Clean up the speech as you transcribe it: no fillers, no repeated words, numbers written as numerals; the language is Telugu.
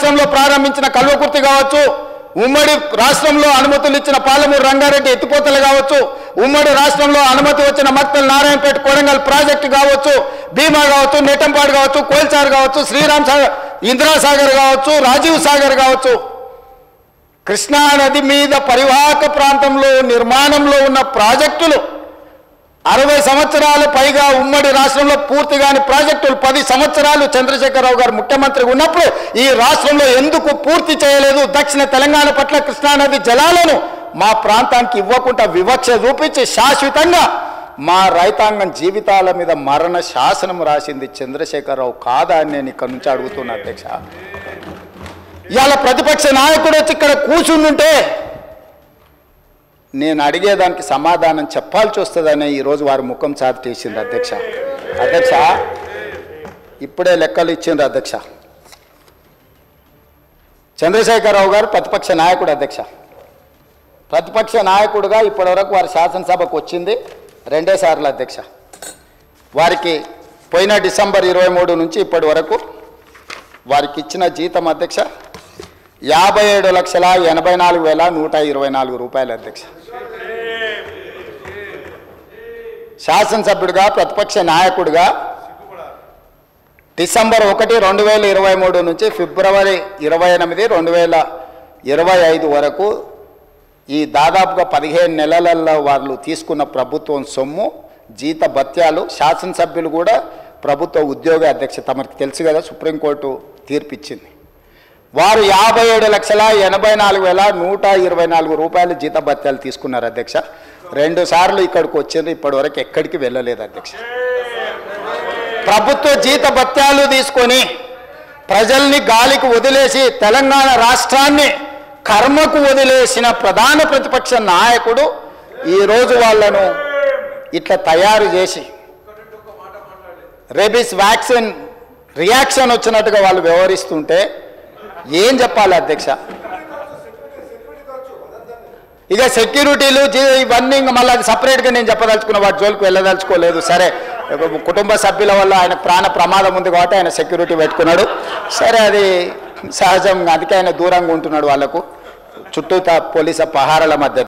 రాష్ట్రంలో ప్రారంభించిన కల్వకుర్తి కావచ్చు, ఉమ్మడి రాష్ట్రంలో అనుమతులు ఇచ్చిన పాలమూరు రంగారెడ్డి ఎత్తిపోతలు కావచ్చు, ఉమ్మడి రాష్ట్రంలో అనుమతి వచ్చిన మక్తల్ నారాయణపేట కొడంగల్ ప్రాజెక్టు కావచ్చు, భీమా కావచ్చు, నెట్టంపాడు కావచ్చు, కోల్చారు కావచ్చు, శ్రీరామ్ సాగర్, ఇందిరాసాగర్ కావచ్చు, రాజీవ్ సాగర్ కావచ్చు, కృష్ణా నది మీద పరివాహక ప్రాంతంలో నిర్మాణంలో ఉన్న ప్రాజెక్టులు 60 సంవత్సరాలు పైగా ఉమ్మడి రాష్ట్రంలో పూర్తిగాని ప్రాజెక్టులు 10 సంవత్సరాలు చంద్రశేఖరరావు గారు ముఖ్యమంత్రిగా ఉన్నప్పుడు ఈ రాష్ట్రంలో ఎందుకు పూర్తి చేయలేదు? దక్షిణ తెలంగాణ పట్ల కృష్ణానది జలాలను మా ప్రాంతానికి ఇవ్వకుండా వివక్ష చూపించి శాశ్వతంగా మా రైతాంగం జీవితాల మీద మరణ శాసనం రాసింది చంద్రశేఖరరావు కాదా అని నేను ఇక్కడ నుంచి అడుగుతున్నా అధ్యక్ష. ఇవాళ ప్రతిపక్ష నాయకుడు వచ్చి ఇక్కడ కూర్చుంటుంటే నేను అడిగేదానికి సమాధానం చెప్పాల్సి వస్తుందని ఈరోజు వారి ముఖం చాటేసింది అధ్యక్ష. అధ్యక్ష ఇప్పుడే లెక్కలు ఇచ్చిండ్రు అధ్యక్ష. చంద్రశేఖరరావు గారు ప్రతిపక్ష నాయకుడు అధ్యక్ష. ప్రతిపక్ష నాయకుడుగా ఇప్పటివరకు వారి శాసనసభకు వచ్చింది 2 సార్లు అధ్యక్ష. వారికి పోయిన డిసెంబర్ 23 నుంచి ఇప్పటి వరకు వారికి ఇచ్చిన జీతం అధ్యక్ష 57,84,124 రూపాయలు అధ్యక్ష. శాసనసభ్యుడిగా ప్రతిపక్ష నాయకుడిగా డిసెంబర్ 1, 2023 నుంచి ఫిబ్రవరి 28, 2025 వరకు ఈ దాదాపుగా 15 నెలలలో వాళ్ళు తీసుకున్న ప్రభుత్వం సొమ్ము, జీత భత్యాలు, శాసనసభ్యులు కూడా ప్రభుత్వ ఉద్యోగ అధ్యక్ష తమకు తెలుసు కదా, సుప్రీంకోర్టు తీర్పిచ్చింది. వారు 57,84,124 రూపాయలు జీత భత్యాలు తీసుకున్నారు అధ్యక్ష. 2 సార్లు ఇక్కడికి వచ్చింది, ఇప్పటి వరకు ఎక్కడికి వెళ్ళలేదు అధ్యక్ష. ప్రభుత్వ జీత భత్యాలు తీసుకొని ప్రజల్ని గాలికి వదిలేసి తెలంగాణ రాష్ట్రాన్ని కర్మకు వదిలేసిన ప్రధాన ప్రతిపక్ష నాయకుడు ఈరోజు వాళ్ళను ఇట్లా తయారు చేసి రేబీస్ వ్యాక్సిన్ రియాక్షన్ వచ్చినట్టుగా వాళ్ళు వ్యవహరిస్తుంటే ఏం చెప్పాలి అధ్యక్ష? ఇక సెక్యూరిటీలు ఇవన్నీ మళ్ళీ అది సపరేట్గా నేను చెప్పదలుచుకున్న వాటి జోలికి వెళ్ళదలుచుకోలేదు. సరే, కుటుంబ సభ్యుల వల్ల ఆయన ప్రాణ ప్రమాదం ఉంది కాబట్టి ఆయన సెక్యూరిటీ పెట్టుకున్నాడు. సరే, అది సహజంగా, అందుకే ఆయన దూరంగా ఉంటున్నాడు వాళ్ళకు చుట్టూ పోలీసు పహారాల మధ్య.